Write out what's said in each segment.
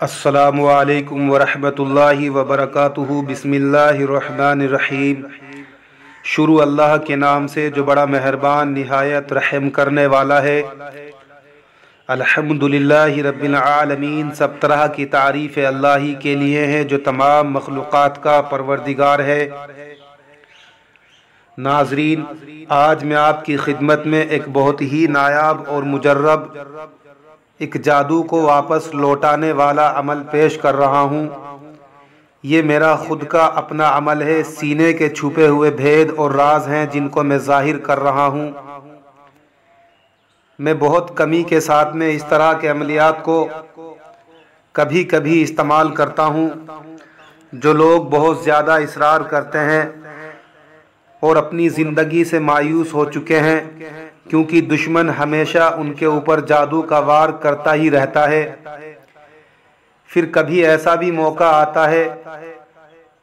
अस्सलामु अलैकुम वरहमतुल्लाहि वबरकातुहू। बिस्मिल्लाहिर्रहमानिर्रहीम। शुरू अल्लाह के नाम से जो बड़ा मेहरबान निहायत रहम करने वाला है। अल्हम्दुलिल्लाहि रब्बिल आलमीन। सब तरह की तारीफ़ अल्लाह ही के लिए है जो तमाम मखलूक़ात का परवरदिगार है। नाज़रीन, आज मैं आपकी खिदमत में एक बहुत ही नायाब और मुजर्रब एक जादू को वापस लौटाने वाला अमल पेश कर रहा हूँ। ये मेरा खुद का अपना अमल है। सीने के छुपे हुए भेद और राज हैं जिनको मैं जाहिर कर रहा हूँ। मैं बहुत कमी के साथ में इस तरह के अमलियात को कभी कभी इस्तेमाल करता हूँ। जो लोग बहुत ज़्यादा इसरार करते हैं और अपनी ज़िंदगी से मायूस हो चुके हैं, क्योंकि दुश्मन हमेशा उनके ऊपर जादू का वार करता ही रहता है। फिर कभी ऐसा भी मौका आता है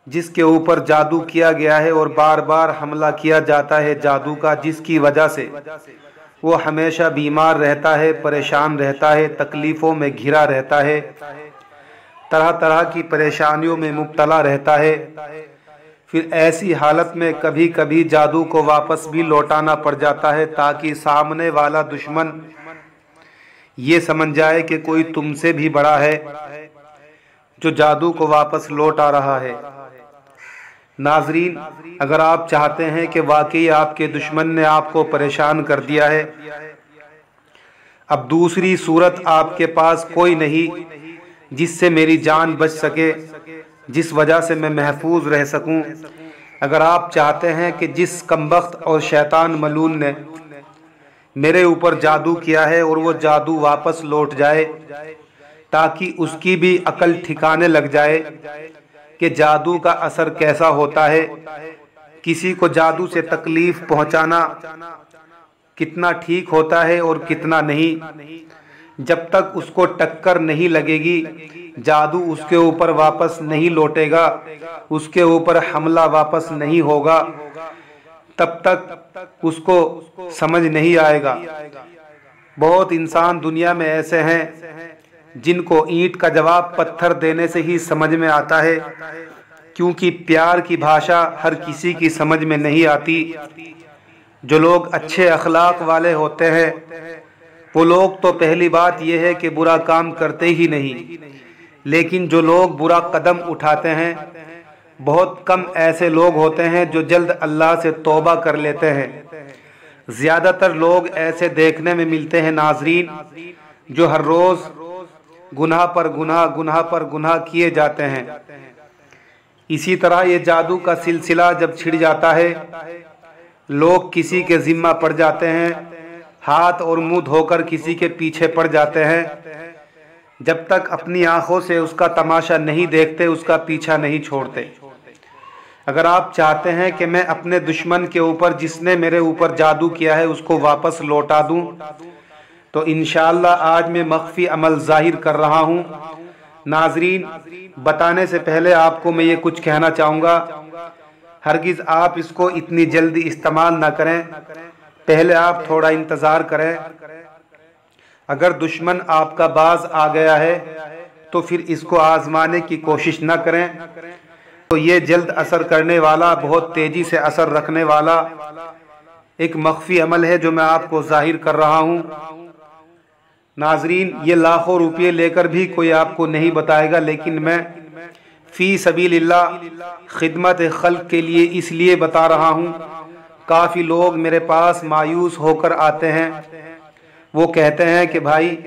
जिसके ऊपर जादू किया गया है और बार बार हमला किया जाता है जादू का, जिसकी वजह से वो हमेशा बीमार रहता है, परेशान रहता है, तकलीफ़ों में घिरा रहता है, तरह तरह की परेशानियों में मुब्तला रहता है। फिर ऐसी हालत में कभी कभी जादू को वापस भी लौटाना पड़ जाता है ताकि सामने वाला दुश्मन ये समझ जाए कि कोई तुमसे भी बड़ा है जो जादू को वापस लौटा रहा है। नाजरीन, अगर आप चाहते हैं कि वाकई आपके दुश्मन ने आपको परेशान कर दिया है, अब दूसरी सूरत आपके पास कोई नहीं जिससे मेरी जान बच सके, जिस वजह से मैं महफूज रह सकूं। अगर आप चाहते हैं कि जिस कमबख्त और शैतान मलून ने मेरे ऊपर जादू किया है और वो जादू वापस लौट जाए, ताकि उसकी भी अकल ठिकाने लग जाए कि जादू का असर कैसा होता है, किसी को जादू से तकलीफ पहुंचाना कितना ठीक होता है और कितना नहीं। जब तक उसको टक्कर नहीं लगेगी, जादू उसके ऊपर वापस नहीं लौटेगा, उसके ऊपर हमला वापस नहीं होगा, तब तक उसको समझ नहीं आएगा। बहुत इंसान दुनिया में ऐसे हैं जिनको ईंट का जवाब पत्थर देने से ही समझ में आता है, क्योंकि प्यार की भाषा हर किसी की समझ में नहीं आती। जो लोग अच्छे अखलाक वाले होते हैं वो लोग तो पहली बात यह है कि बुरा काम करते ही नहीं, लेकिन जो लोग बुरा कदम उठाते हैं, बहुत कम ऐसे लोग होते हैं जो जल्द अल्लाह से तौबा कर लेते हैं। ज़्यादातर लोग ऐसे देखने में मिलते हैं नाजरीन, जो हर रोज़ गुनाह पर गुनाह, गुनाह पर गुनाह किए जाते हैं। इसी तरह ये जादू का सिलसिला जब छिड़ जाता है, लोग किसी के जिम्मा पड़ जाते हैं, हाथ और मुंह धोकर किसी के पीछे पड़ जाते हैं। जब तक अपनी आंखों से उसका तमाशा नहीं देखते, उसका पीछा नहीं छोड़ते। अगर आप चाहते हैं कि मैं अपने दुश्मन के ऊपर, जिसने मेरे ऊपर जादू किया है, उसको वापस लौटा दूं, तो इंशाअल्लाह आज मैं मख्फी अमल जाहिर कर रहा हूं। नाजरीन, बताने से पहले आपको मैं ये कुछ कहना चाहूँगा, हरगिज़ आप इसको इतनी जल्दी इस्तेमाल ना करें, पहले आप थोड़ा इंतज़ार करें। अगर दुश्मन आपका बाज आ गया है तो फिर इसको आजमाने की कोशिश न करें। तो ये जल्द असर करने वाला, बहुत तेज़ी से असर रखने वाला एक मख्फी अमल है जो मैं आपको जाहिर कर रहा हूँ। नाजरीन, ये लाखों रुपये लेकर भी कोई आपको नहीं बताएगा, लेकिन मैं फ़ी सबीलिल्लाह खिदमत खल्क के लिए इसलिए बता रहा हूँ। काफ़ी लोग मेरे पास मायूस होकर आते हैं, वो कहते हैं कि भाई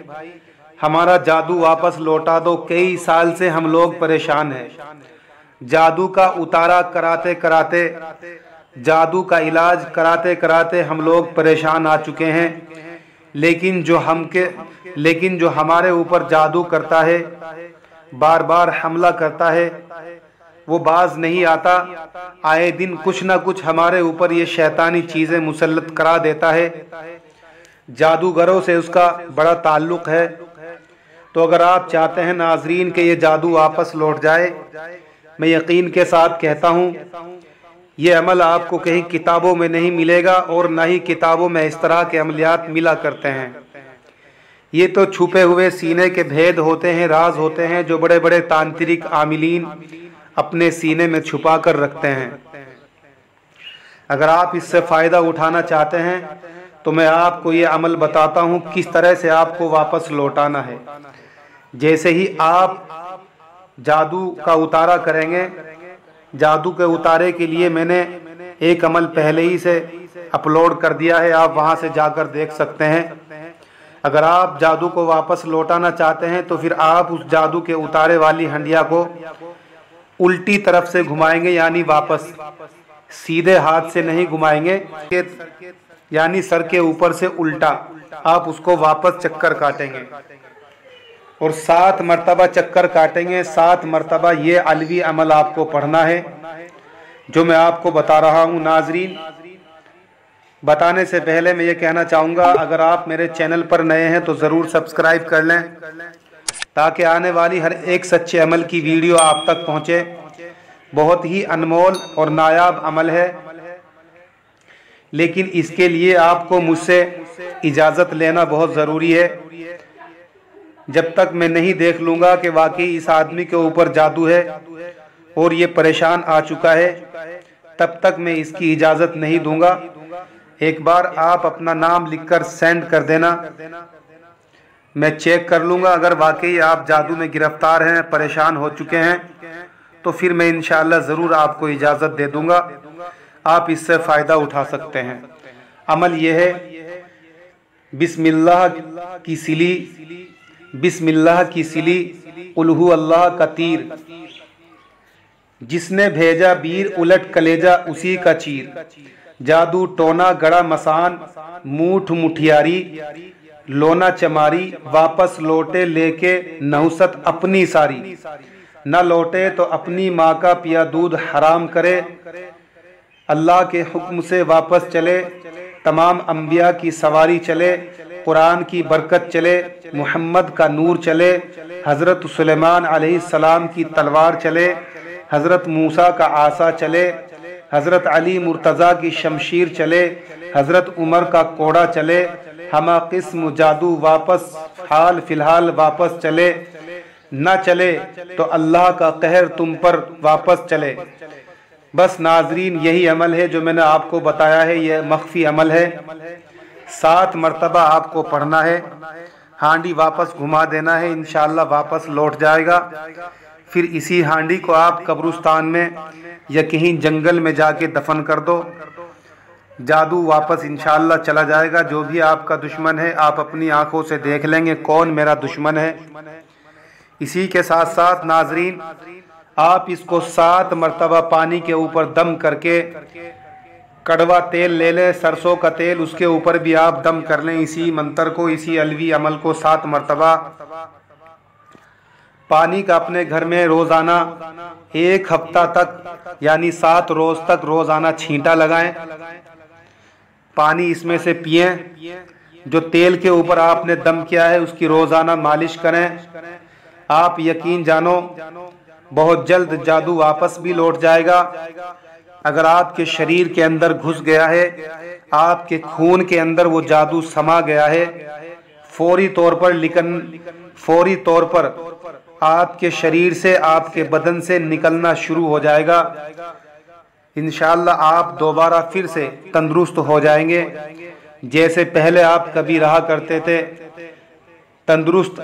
हमारा जादू वापस लौटा दो, कई साल से हम लोग परेशान हैं। जादू का उतारा कराते कराते, जादू का इलाज कराते कराते हम लोग परेशान आ चुके हैं, लेकिन जो हमारे ऊपर जादू करता है, बार बार हमला करता है, वो बाज नहीं आता। आए दिन कुछ ना कुछ हमारे ऊपर ये शैतानी चीज़ें मुसल्लत करा देता है। जादूगरों से उसका बड़ा ताल्लुक़ है। तो अगर आप चाहते हैं नाजरीन कि ये जादू वापस लौट जाए, मैं यकीन के साथ कहता हूँ ये अमल आपको कहीं किताबों में नहीं मिलेगा और ना ही किताबों में इस तरह के अमलियात मिला करते हैं। ये तो छुपे हुए सीने के भेद होते हैं, राज होते हैं, जो बड़े बड़े तांत्रिक आमिलीन अपने सीने में छुपा कर रखते हैं। अगर आप इससे फ़ायदा उठाना चाहते हैं तो मैं आपको ये अमल बताता हूँ किस तरह से आपको वापस लौटाना है। जैसे ही आप जादू का उतारा करेंगे, जादू के उतारे के लिए मैंने एक अमल पहले ही से अपलोड कर दिया है, आप वहाँ से जाकर देख सकते हैं। अगर आप जादू को वापस लौटाना चाहते हैं तो फिर आप उस जादू के उतारे वाली हंडिया को उल्टी तरफ से घुमाएंगे, यानी वापस, सीधे हाथ से नहीं घुमाएंगे, यानी सर के ऊपर से उल्टा आप उसको वापस चक्कर काटेंगे और 7 मरतबा चक्कर काटेंगे। 7 मरतबा ये अलवी अमल आपको पढ़ना है जो मैं आपको बता रहा हूँ। नाजरीन, बताने से पहले मैं ये कहना चाहूँगा, अगर आप मेरे चैनल पर नए हैं तो ज़रूर सब्सक्राइब कर लें ताकि आने वाली हर एक सच्चे अमल की वीडियो आप तक पहुँचे। बहुत ही अनमोल और नायाब अमल है, लेकिन इसके लिए आपको मुझसे इजाज़त लेना बहुत ज़रूरी है। जब तक मैं नहीं देख लूँगा कि वाकई इस आदमी के ऊपर जादू है और ये परेशान आ चुका है, तब तक मैं इसकी इजाज़त नहीं दूँगा। एक बार आप अपना नाम लिखकर सेंड कर देना, मैं चेक कर लूँगा। अगर वाकई आप जादू में गिरफ्तार हैं, परेशान हो चुके हैं, तो फिर मैं इंशाअल्लाह ज़रूर आपको इजाज़त दे दूँगा, आप इससे फ़ायदा उठा सकते हैं। अमल ये है, बिस्मिल्लाह की सिली, बिस्मिल्लाह की सिली, उल्हु अल्लाह का तीर, जिसने भेजा बीर उलट कलेजा उसी का चीर, जादू टोना गड़ा मसान, मूठ मुठियारी, लोना चमारी, वापस लौटे लेके नहुसत अपनी सारी, न लौटे तो अपनी माँ का पिया दूध हराम करे, अल्लाह के हुक्म से वापस चले, तमाम अंबिया की सवारी चले, कुरान की बरकत चले, मोहम्मद का नूर चले, हज़रत सुलेमान अलैहिस्सलाम की तलवार चले, हज़रत मूसा का आसा चले, हज़रत अली मुर्तज़ा की शमशीर चले, हज़रत उमर का कोड़ा चले, हमा किस्म जादू वापस हाल फ़िलहाल वापस चले, न चले तो अल्लाह का कहर तुम पर वापस चले। बस नाजरीन, यही अमल है जो मैंने आपको बताया है, यह मख्फी अमल है। 7 मरतबा आपको पढ़ना है, हांडी वापस घुमा देना है, इंशाअल्लाह वापस लौट जाएगा। फिर इसी हांडी को आप कब्रिस्तान में या कहीं जंगल में जाके दफन कर दो, जादू वापस इंशाअल्लाह चला जाएगा। जो भी आपका दुश्मन है आप अपनी आंखों से देख लेंगे कौन मेरा दुश्मन है। इसी के साथ साथ नाजरीन, आप इसको 7 मरतबा पानी के ऊपर दम करके, कड़वा तेल ले लें, सरसों का तेल, उसके ऊपर भी आप दम कर लें इसी मंत्र को, इसी अलवी अमल को 7 मरतबा। पानी का अपने घर में रोज़ाना 1 हफ्ता तक, यानी 7 रोज़ तक रोज़ाना छींटा लगाएं, पानी इसमें से पिएं। जो तेल के ऊपर आपने दम किया है उसकी रोज़ाना मालिश करें। आप यकीन जानो, बहुत जल्द जादू वापस भी लौट जाएगा। अगर आपके शरीर के अंदर घुस गया है, आपके खून के अंदर वो जादू समा गया है, फौरी तौर पर आपके शरीर से, आपके बदन से निकलना शुरू हो जाएगा। इंशाअल्लाह आप दोबारा फिर से तंदुरुस्त हो जाएंगे, जैसे पहले आप कभी रहा करते थे तंदुरुस्त।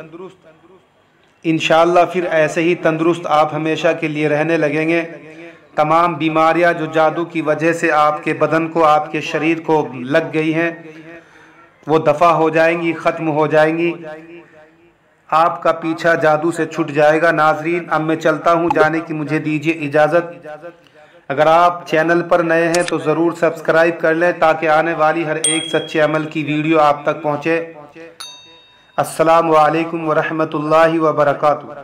इंशाअल्लाह फिर ऐसे ही तंदुरुस्त आप हमेशा के लिए रहने लगेंगे। तमाम बीमारियां जो जादू की वजह से आपके बदन को, आपके शरीर को लग गई हैं, वो दफ़ा हो जाएंगी, ख़त्म हो जाएंगी। आपका पीछा जादू से छूट जाएगा। नाजरीन, अब मैं चलता हूँ, जाने की मुझे दीजिए इजाज़त। अगर आप चैनल पर नए हैं तो ज़रूर सब्सक्राइब कर लें ताकि आने वाली हर एक सच्चे अमल की वीडियो आप तक पहुँचे। अस्सलामु अलैकुम व रहमतुल्लाहि व बरकातुहू।